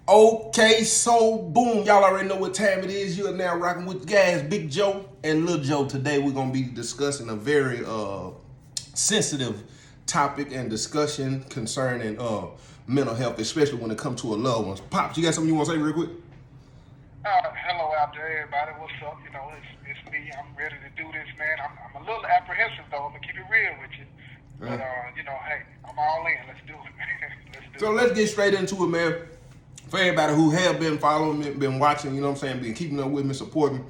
Okay, so boom, y'all already know what time it is. You are now rocking with the guys, Big Joe and Lil Joe. Today we're gonna be discussing a very sensitive topic and discussion concerning mental health, especially when it comes to a loved one. Pops, you got something you want to say real quick? Hello out there, everybody. What's up? It's me. I'm ready to do this, man. I'm a little apprehensive though. I'm gonna keep it real with you, but Uh, hey, I'm all in. Let's do it, man. Let's do so it. let's get straight into it, man. For everybody who have been following me, been watching, you know what I'm saying, been keeping up with me, supporting,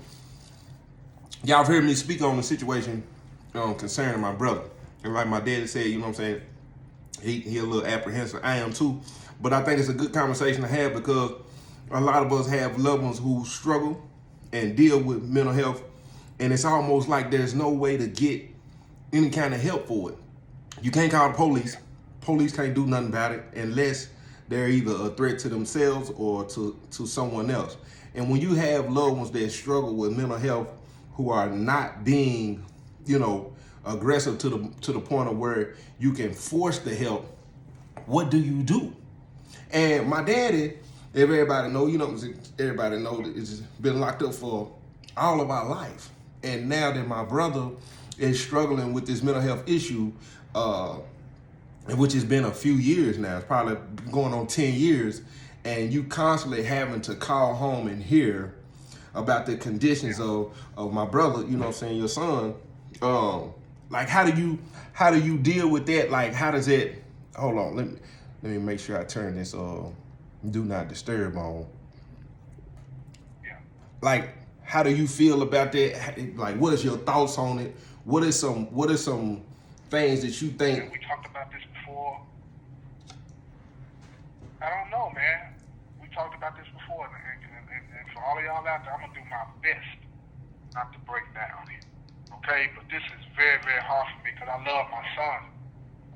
y'all have heard me speak on the situation concerning my brother. And like my daddy said, you know what I'm saying, he a little apprehensive. I am too. But I think it's a good conversation to have because a lot of us have loved ones who struggle and deal with mental health. And it's almost like there's no way to get any kind of help for it. You can't call the police. Police can't do nothing about it unless they're either a threat to themselves or to someone else. And when you have loved ones that struggle with mental health who are not being, you know, aggressive to the point of where you can force the help, what do you do? And my daddy, if everybody know, everybody know that it's been locked up for all of our life. And now that my brother is struggling with this mental health issue, uh, which has been a few years now, it's probably going on 10 years, and you constantly having to call home and hear about the conditions of my brother, you know what I'm saying, your son. Like how do you deal with that? Like how does it hold on, let me make sure I turn this do not disturb on. Yeah. Like how do you feel about that? Like what is your thoughts on it? What are some things that you think? And we talked about this before. I don't know, man. We talked about this before, and for all of y'all out there, I'm gonna do my best not to break down here. Okay, but this is very, very hard for me because I love my son.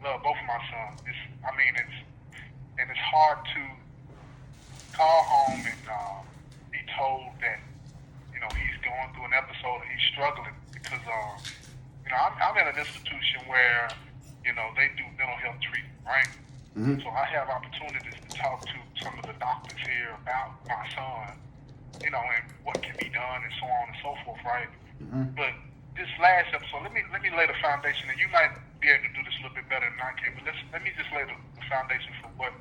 I love both of my sons. It's hard to call home and be told that he's going through an episode and he's struggling because I'm at an institution where they do mental health treatment, right? Mm-hmm. So I have opportunities to talk to some of the doctors here about my son, and what can be done and so on and so forth, right? Mm-hmm. But this last episode, let me lay the foundation, and you might be able to do this a little bit better than I can. But let me just lay the foundation for what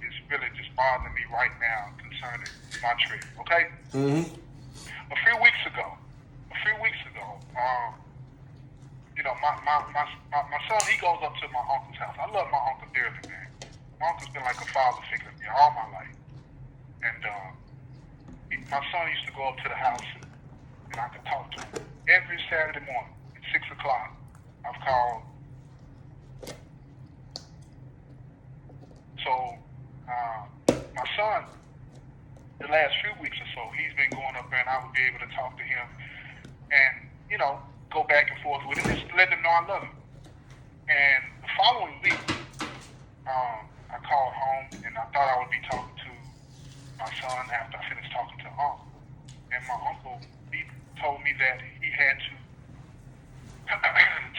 is really just bothering me right now concerning my trip. Okay, Mm-hmm. a few weeks ago, my son, he goes up to my uncle's house. I love my uncle dearly, man. My uncle's been like a father figure to me all my life, and my son used to go up to the house, and I could talk to him every Saturday morning at 6 o'clock. I've called. So my son, the last few weeks or so, he's been going up there, and I would be able to talk to him and go back and forth with him, just let him know I love him. And the following week, I called home, and I thought I would be talking to my son after I finished talking to uncle. And my uncle, he told me that he had to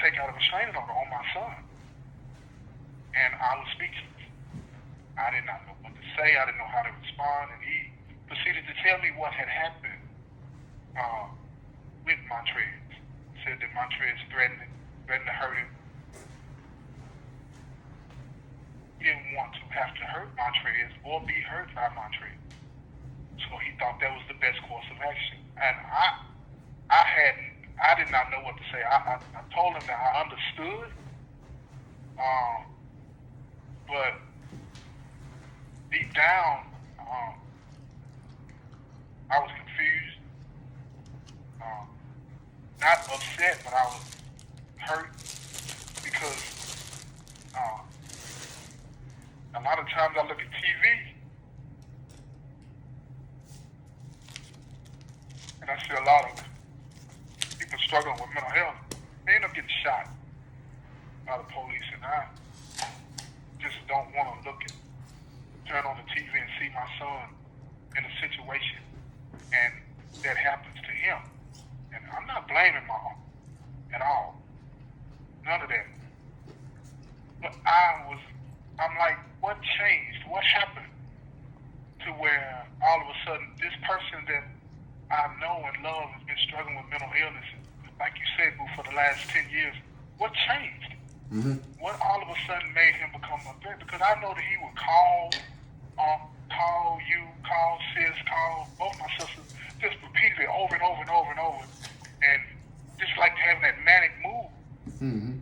take out a restraining order on my son. And I was speechless. I did not know what to say. I didn't know how to respond. And he proceeded to tell me what had happened with Montrez. He said that Montrez threatened to hurt him. He didn't want to have to hurt Montrez or be hurt by Montrez. So he thought that was the best course of action. And I did not know what to say. I told him that I understood, but deep down, I was confused, not upset, but I was hurt because a lot of times I look at TV and I see a lot of people struggling with mental health. They end up getting shot by the police, and I just don't want to turn on the TV and see my son in a situation and that happens to him. And I'm not blaming my uncle at all. None of that. But I'm like, what changed? What happened to to where all of a sudden this person that I know and love has been struggling with mental illness, like you said, Boo, for the last 10 years. What changed? Mm-hmm. What all of a sudden made him become a threat? Because I know that he would call you, call sis, call both my sisters, just repeatedly over and over and over and over, and just like having that manic mood. Mm-hmm.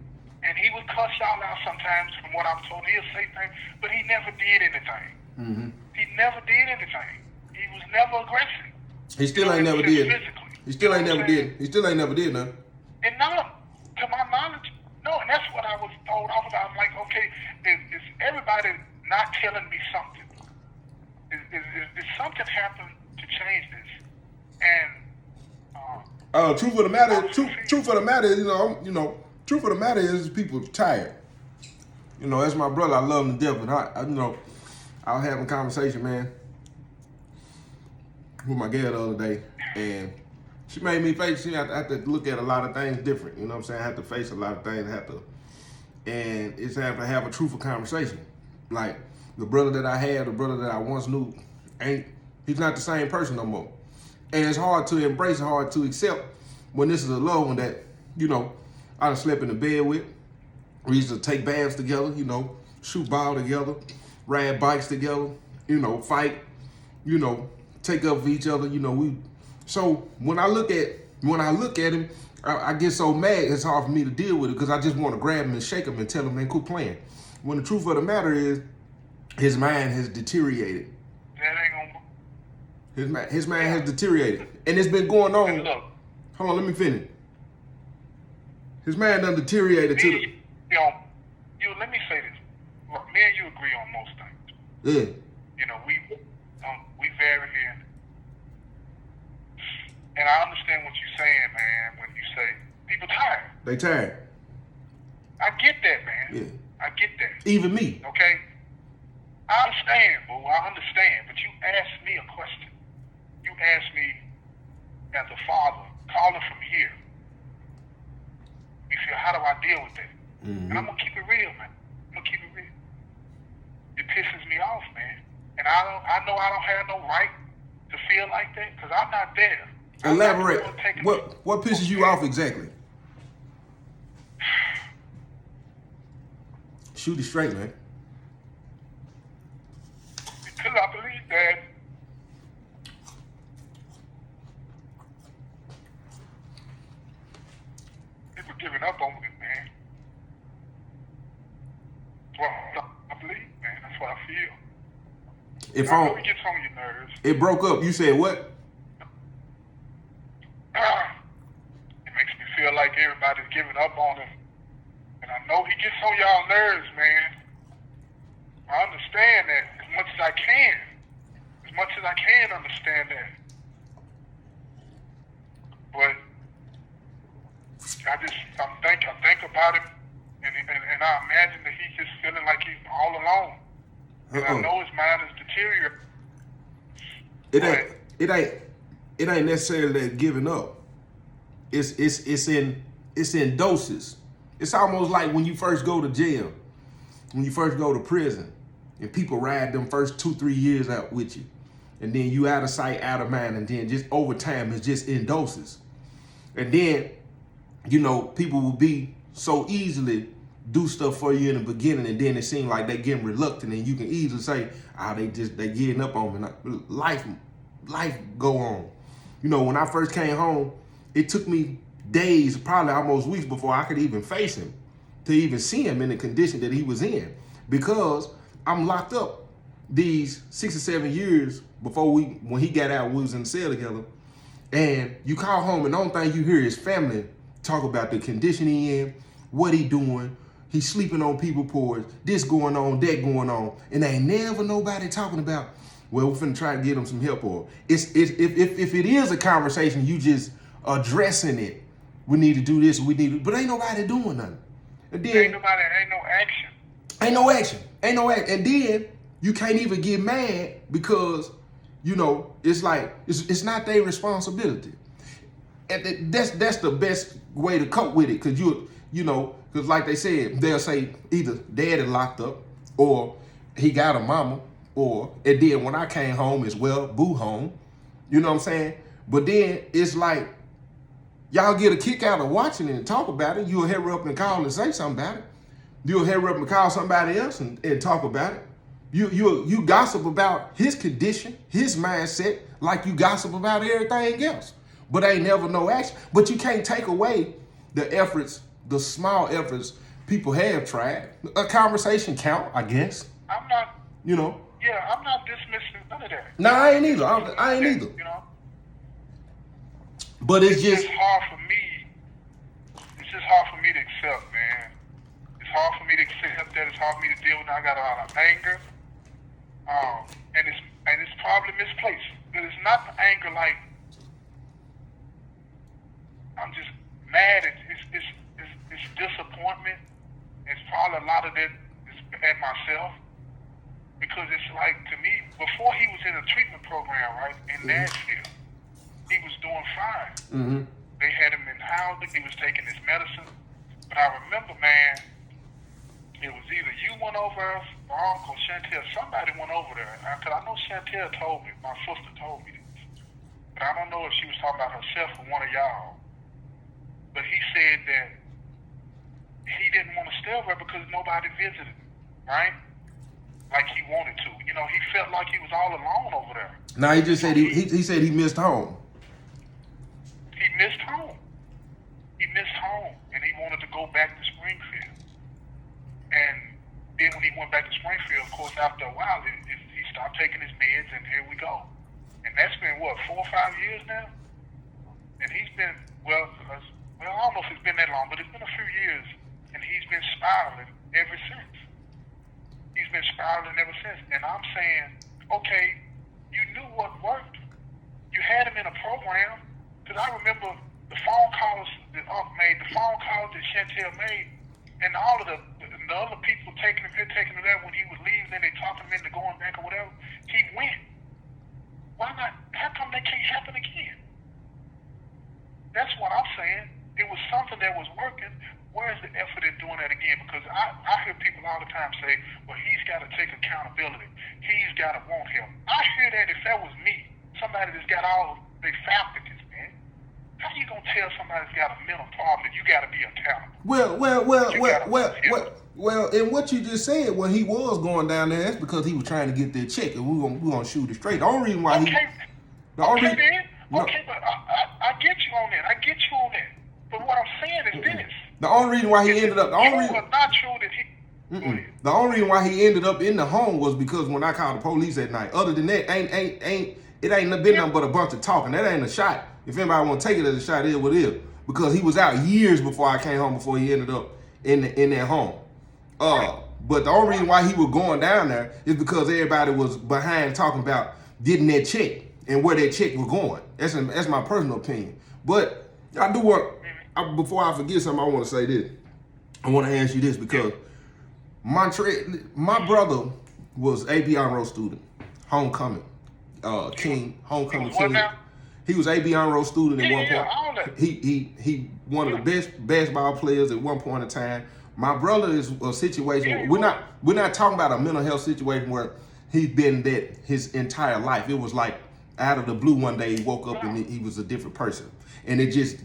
And he would cuss y'all out sometimes, from what I'm told. He'll say things, but he never did anything. Mm-hmm. He never did anything. He was never aggressive. He still ain't never did. Physically. He still ain't never did. He still ain't never did nothing. And none, to my knowledge, no. And that's what I was told. I was like, okay, is everybody not telling me something? Is something happened to change this? And truth of the matter, truth of the matter is, truth of the matter is people tired. That's my brother. I love him to death, but I was having a conversation, man, with my girl the other day, and she made me face. I have to look at a lot of things different. You know what I'm saying? I have to face a lot of things. And it's have to have a truthful conversation. Like the brother that I had, the brother that I once knew, he's not the same person no more. And it's hard to embrace, hard to accept when this is a loved one that, I done slept in the bed with. We used to take baths together, shoot ball together, ride bikes together, fight, take up for each other, So when I look at him, I get so mad it's hard for me to deal with it because I just want to grab him and shake him and tell him, man, quit playing. When the truth of the matter is, his mind has deteriorated. that ain't gonna. His mind has deteriorated, and it's been going on. Look, Hold on, let me finish. His mind done deteriorated to the. Let me say this. Look, me and you agree on most things. Yeah. We vary here. And I understand what you're saying, man, when you say people tired. They tired. I get that, man. Yeah. I get that. Even me. Okay? I understand, boo. I understand. But you asked me a question. You asked me, as a father, calling from here, you feel, how do I deal with that? Mm-hmm. And I'm going to keep it real, man. I'm going to keep it real. It pisses me off, man. And I know I don't have no right to feel like that because I'm not there. Elaborate. What pisses you off exactly? Shoot it straight, man. Because I believe that people giving up on me, man. Well, I believe, man. That's what I feel. If I know it gets on your nerves. It broke up. You said what? It makes me feel like everybody's giving up on him. And I know he gets on y'all nerves, man. I understand that as much as I can. As much as I can understand that. But I think about him and I imagine that he's just feeling like he's all alone. And I know his mind is deteriorating. It ain't necessarily that giving up. It's in doses. It's almost like when you first go to jail, when you first go to prison, and people ride them first 2-3 years out with you, and then you out of sight, out of mind, and then just over time it's just in doses. And then, people will be so easily do stuff for you in the beginning, and then it seems like they getting reluctant, and you can easily say, they getting up on me. Life go on. When I first came home, it took me days, probably almost weeks before I could even face him, to even see him in the condition that he was in, because I'm locked up these 6 or 7 years before when he got out, we was in the cell together. And you call home and the only thing you hear is family talk about the condition he in, what he doing, he's sleeping on people's porch, this going on, that going on. And ain't never nobody talking about, well, we're finna try to get him some help. Or if it is a conversation, you just addressing it. We need to do this, but ain't nobody doing nothing. And then ain't no action. Ain't no action. And then you can't even get mad because, it's like, it's not their responsibility. And that's the best way to cope with it. Cause because like they said, they'll say either daddy locked up or he got a mama And then when I came home as well, boo home. You know what I'm saying? But then it's like, y'all get a kick out of watching it and talk about it. You'll hurry up and call and say something about it. You'll hurry up and call somebody else and talk about it. You gossip about his condition, his mindset, like you gossip about everything else. But ain't never no action. But you can't take away the efforts, the small efforts people have tried. A conversation count, I guess. I'm not, You know. yeah, I'm not dismissing none of that. No, I ain't either. I ain't either. You know? But it's just hard for me. It's just hard for me to accept, man. It's hard for me to accept that. It's hard for me to deal with. I got a lot of anger, and it's probably misplaced. But it's not the anger like I'm just mad. It's disappointment. It's probably a lot of that is at myself because it's like to me before he was in a treatment program, right in Nashville. He was doing fine. mm-hmm. They had him in housing. He was taking his medicine. But I remember, man, it was either you went over or Uncle Chantel. Somebody went over there. Because I know Chantel told me. My sister told me this. But I don't know if she was talking about herself or one of y'all. But he said that he didn't want to stay over there because nobody visited him, right? Like he wanted to. You know, he felt like he was all alone over there. No, he just said he said he missed home. He missed home. He missed home, and he wanted to go back to Springfield. And then when he went back to Springfield, of course, after a while, he stopped taking his meds, and here we go. And that's been, what, 4 or 5 years now? And he's been, well, I don't know if it's been that long, but it's been a few years, and he's been spiraling ever since. He's been spiraling ever since. And I'm saying, okay, you knew what worked. You had him in a program. Because I remember the phone calls that Unc made, the phone calls that Chantel made, and all of the other people taking him here, taking him there when he was leaving, then they talked him into going back or whatever. He went. Why not? How come that can't happen again? That's what I'm saying. It was something that was working. Where's the effort in doing that again? Because I hear people all the time say, well, he's got to take accountability. He's got to want help. I hear that if that was me, somebody that's got all their faculties, man. How you going to tell somebody that's got a mental problem that you got to be accountable? Well, and what you just said, when he was going down there, that's because he was trying to get that check, and we're gonna shoot it straight. The only reason why but I get you on that. I get you on that. But what I'm saying is this. The only reason why he ended up, not true that he. The only reason why he ended up in the home was because when I called the police at night. Other than that, it ain't been nothing but a bunch of talking. That ain't a shot. If anybody want to take it as a shot, it is what it is. Because he was out years before I came home, before he ended up in that home. But the only reason why he was going down there is because everybody was behind talking about getting that check and where that check was going. That's my personal opinion. But I do want, before I forget something, I want to say this. I want to ask you this because my brother was A.B. Honro student, homecoming, King, homecoming king. He was A.B. Honro student at one point. He one of the best basketball players at one point in time. My brother is a situation. We're not talking about a mental health situation where he's been that his entire life. It was like out of the blue one day he woke up and he was a different person, and he just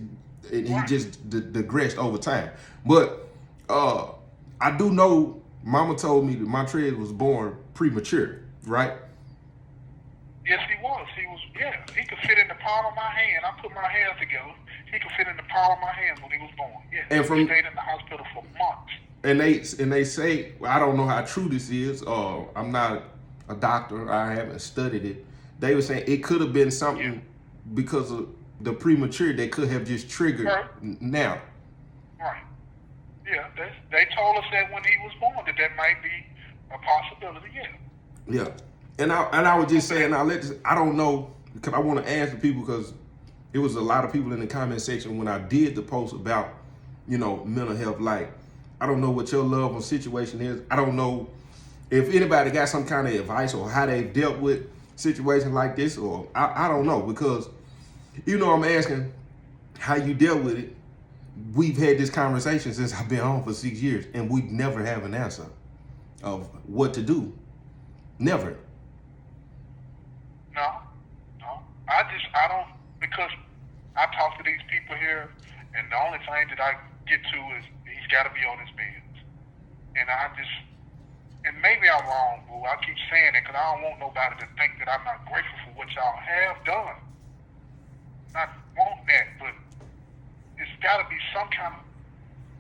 digressed over time. But I do know, Mama told me that Montrez was born premature, right? Yes, he was. He could fit in the palm of my hand. I put my hands together. He could fit in the palm of my hands when he was born. Yeah. And he stayed in the hospital for months. And they say, I don't know how true this is. I'm not a doctor. I haven't studied it. They were saying it could have been something because of the premature that could have just triggered now. Right. Yeah. They told us that when he was born that might be a possibility. Yeah. Yeah. And I was just saying, I don't know, because I want to ask the people, because it was a lot of people in the comment section when I did the post about, mental health. Like, I don't know what your loved one situation is. I don't know if anybody got some kind of advice or how they've dealt with situations like this, or I don't know, because, I'm asking how you dealt with it. We've had this conversation since I've been on for 6 years, and we never have an answer of what to do. Never. No. I don't, because I talk to these people here, and the only thing that I get to is he's got to be on his meds. And and maybe I'm wrong, boo. I keep saying it because I don't want nobody to think that I'm not grateful for what y'all have done. Not want that, but it's got to be some kind of,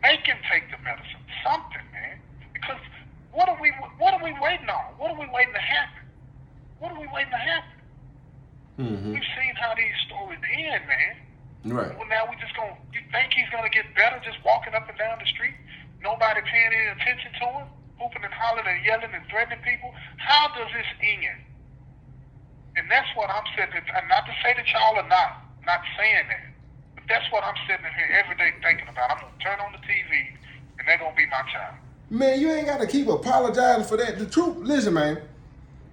make him take the medicine, something, man. Because what are we waiting on? What are we waiting to happen? What are we waiting to happen? Mm-hmm. We've seen how these stories end, man. Right. Well, now you think he's gonna get better just walking up and down the street? Nobody paying any attention to him? Hooping and hollering and yelling and threatening people? How does this end? And that's what I'm sitting, and not to say that y'all are not saying that, but that's what I'm sitting here every day thinking about. I'm gonna turn on the TV, and they're gonna be my child. Man, you ain't got to keep apologizing for that. The truth, listen, man,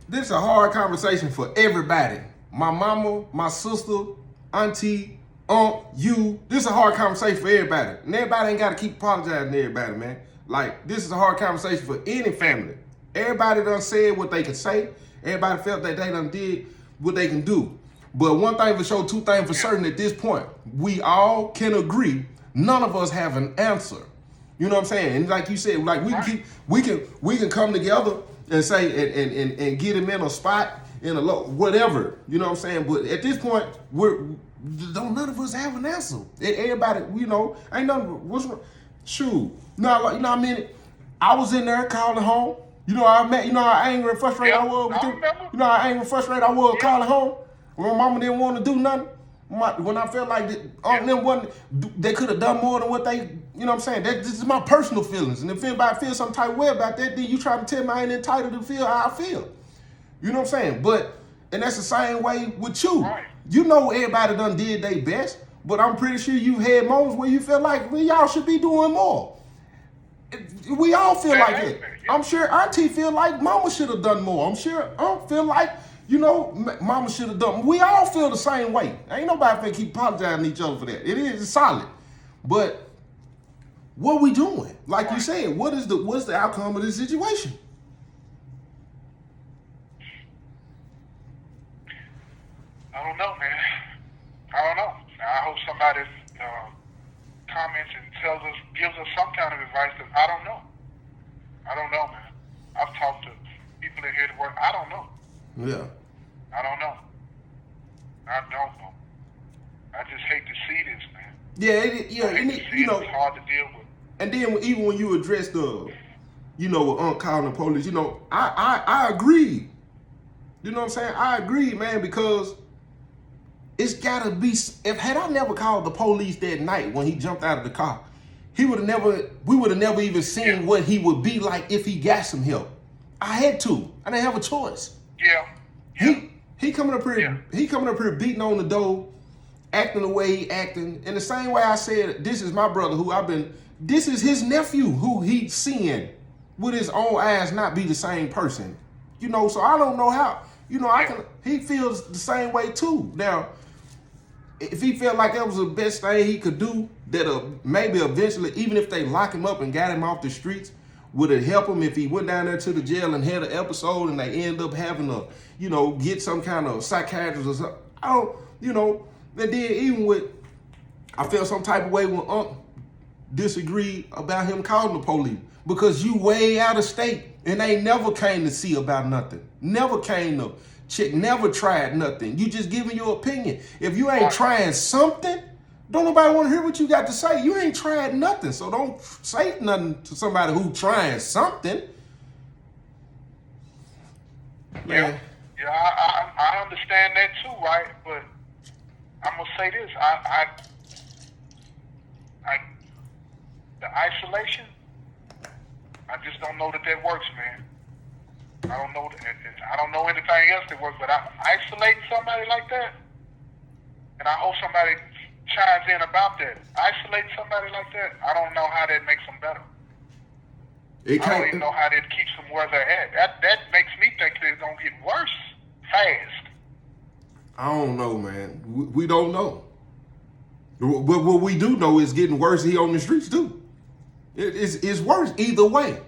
this is a hard conversation for everybody. My mama, my sister, auntie, aunt, you. This is a hard conversation for everybody. And everybody ain't got to keep apologizing to everybody, man. Like, this is a hard conversation for any family. Everybody done said what they could say. Everybody felt that they done did what they can do. But one thing for sure, two things for certain at this point, we all can agree, none of us have an answer. You know what I'm saying? And like you said, like we can come together and say and get him in a spot in a low whatever. You know what I'm saying? But at this point, none of us have an answer. Everybody, you know, ain't nothing. What's wrong? Shoot, no, you know what I mean? I was in there calling home. You know how angry and frustrated I was with you. You know how angry and frustrated I was calling home when my mama didn't want to do nothing. When I felt like they could have done more than what they, you know what I'm saying? This is my personal feelings. And if anybody feels some type of way about that, then you try to tell me I ain't entitled to feel how I feel. You know what I'm saying? And that's the same way with you. Right. You know everybody done did their best, but I'm pretty sure you've had moments where you feel like, well, y'all should be doing more. We all feel like it. I'm sure Auntie feel like Mama should have done more. I'm sure Unc feel like, you know, Mama should have done. We all feel the same way. Ain't nobody finna keep apologizing to each other for that. It is solid. But what we doing? Like you said, what's the outcome of this situation? I don't know, man. I don't know. I hope somebody comments and gives us some kind of advice. That I don't know, man. I've talked to people in here to work. I don't know. Yeah. I don't know. I just hate to see this, man. Yeah, it's hard to deal with. And then even when you address with Unc calling the police, I agree. You know what I'm saying? I agree, man, because it's gotta be. Had I never called the police that night when he jumped out of the car, we would have never even seen what he would be like if he got some help. I had to. I didn't have a choice. Yeah. He coming up here. Yeah. He coming up here beating on the door, acting the way he acting. In the same way I said, this is my brother this is his nephew who he's seeing with his own eyes not be the same person. So I don't know how. He feels the same way too. Now, if he felt like that was the best thing he could do, that maybe eventually, even if they lock him up and got him off the streets, would it help him if he went down there to the jail and had an episode and they end up having to, get some kind of psychiatrist or something? And then even I felt some type of way when Unc disagreed about him calling the police because you way out of state and they never came to see about nothing. Never came to check, never tried nothing. You just giving your opinion. If you ain't trying something, don't nobody want to hear what you got to say. You ain't tried nothing, so don't say nothing to somebody who trying something. Yeah, I understand that too, right? But I'm gonna say this: I the isolation. I just don't know that works, man. I don't know anything else that works, but isolating somebody like that, and I hope somebody chimes in about that. Isolating somebody like that, I don't know how that makes them better. I don't even know how that keeps them where they're at. That makes me think they're gonna get worse fast. I don't know, man. We don't know. But what we do know is getting worse here on the streets too. It's worse either way.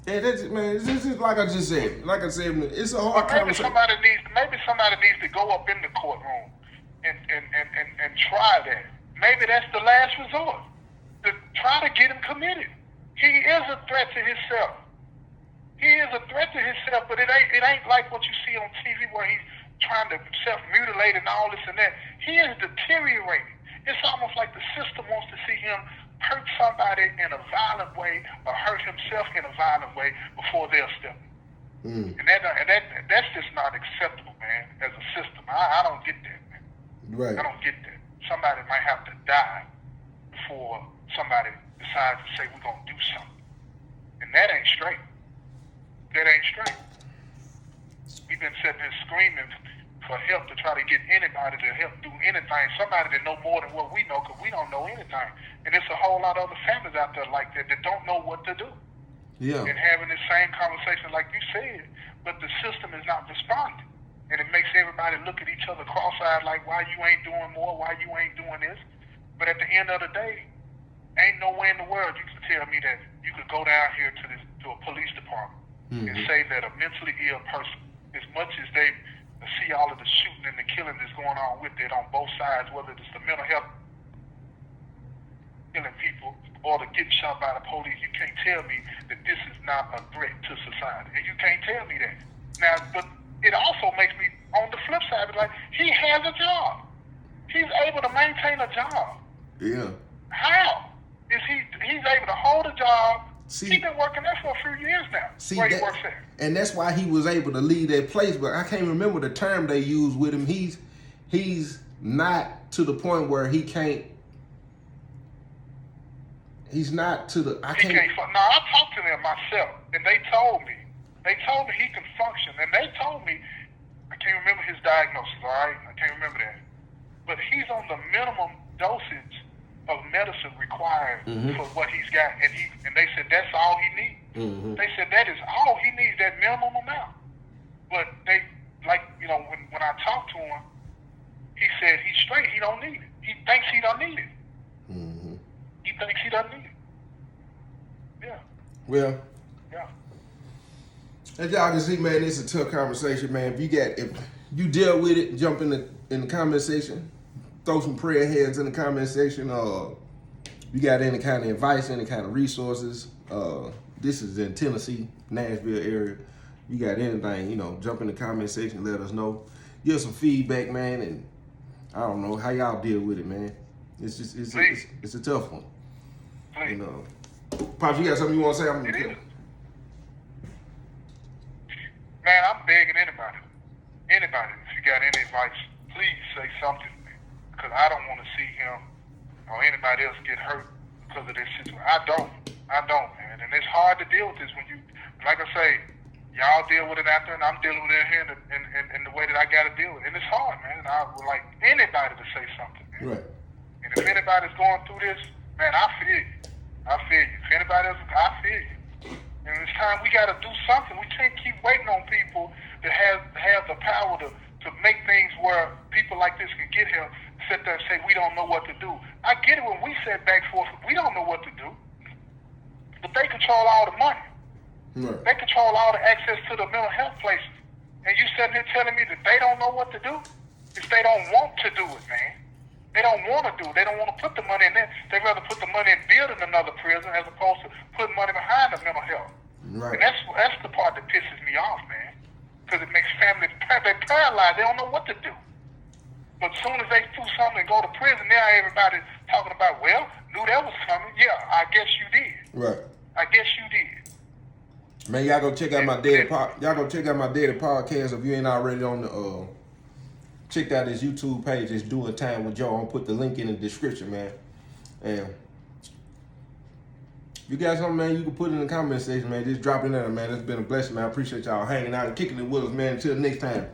And that's man, this is like I just said. Like I said, it's a hard Maybe conversation. somebody needs to go up in the courtroom and try that. Maybe that's the last resort. To try to get him committed. He is a threat to himself. He is a threat to himself, but it ain't like what you see on TV where he's trying to self-mutilate and all this and that. He is deteriorating. It's almost like the system wants to see him hurt somebody in a violent way or hurt himself in a violent way before they'll step. And that's just not acceptable, man, as a system. I don't get that, man. Right. I don't get that. Somebody might have to die before somebody decides to say we're going to do something. And that ain't straight. That ain't straight. We've been sitting here screaming for help to try to get anybody to help do anything. Somebody that know more than what we know, because we don't know anything. And there's a whole lot of other families out there like that don't know what to do. Yeah. And having the same conversation like you said, but the system is not responding. And it makes everybody look at each other cross-eyed like, why you ain't doing more, why you ain't doing this. But at the end of the day, ain't nowhere in the world you can tell me that you could go down here to a police department and say that a mentally ill person, as much as they see all of the shooting and the killing that's going on with it on both sides, whether it's the mental health killing people or the getting shot by the police, you can't tell me that this is not a threat to society. And you can't tell me that. Now, but it also makes me, on the flip side, like, he has a job. He's able to maintain a job. Yeah. How? He's able to hold a job. See, he's been working there for a few years now. Where he works there. And that's why he was able to leave that place. But I can't remember the term they used with him. He's not to the point where he can't. He's not to the. No, I talked to them myself, and they told me he can function, and they told me, I can't remember his diagnosis. All right, I can't remember that, but he's on the minimum dosage of medicine required for what he's got, and they said that's all he needs. They said that is all he needs, that minimum amount. But they, like, you know, when I talked to him, he said he's straight. He don't need it. He thinks he don't need it. He thinks he doesn't need it. Yeah. Well. Yeah. As y'all can see, man, it's a tough conversation, man. If you deal with it, jump in the comment section. Throw some prayer heads in the comment section. You got any kind of advice, any kind of resources? This is in Tennessee, Nashville area. You got anything, you know, jump in the comment section, let us know. Give some feedback, man, and I don't know how y'all deal with it, man. It's a tough one. Please. You know. Pops, you got something you want to say? It is. Man, I'm begging anybody, if you got any advice, please say something, because I don't want to see him or anybody else get hurt because of this situation. I don't, man. And it's hard to deal with this when you, like I say, y'all deal with it out there, and I'm dealing with it here in the way that I got to deal with it. And it's hard, man. I would like anybody to say something, man. Right. And if anybody's going through this, man, I feel you. If anybody else, I feel you. And it's time we got to do something. We can't keep waiting on people that have the power to make things where people like this can get help, sit there and say we don't know what to do. I get it when we sit back forth, we don't know what to do. But they control all the money. Right. They control all the access to the mental health places. And you sitting here telling me that they don't know what to do? It's they don't want to do it, man. They don't want to do it. They don't want to put the money in there. They'd rather put the money in building another prison as opposed to putting money behind the mental health. Right. And that's the part that pisses me off, man. Because it makes families, they're paralyzed. They don't know what to do. But as soon as they do something and go to prison, now everybody's talking about, well, knew that was coming. Yeah, I guess you did. Right. I guess you did. Man, y'all go check out my daily podcast if you ain't already on the check out his YouTube page. It's Doing Time with Joe. I'll put the link in the description, man. And if you got something, man, you can put it in the comment section, man. Just drop it in there, man. It's been a blessing, man. I appreciate y'all hanging out and kicking it with us, man. Until next time.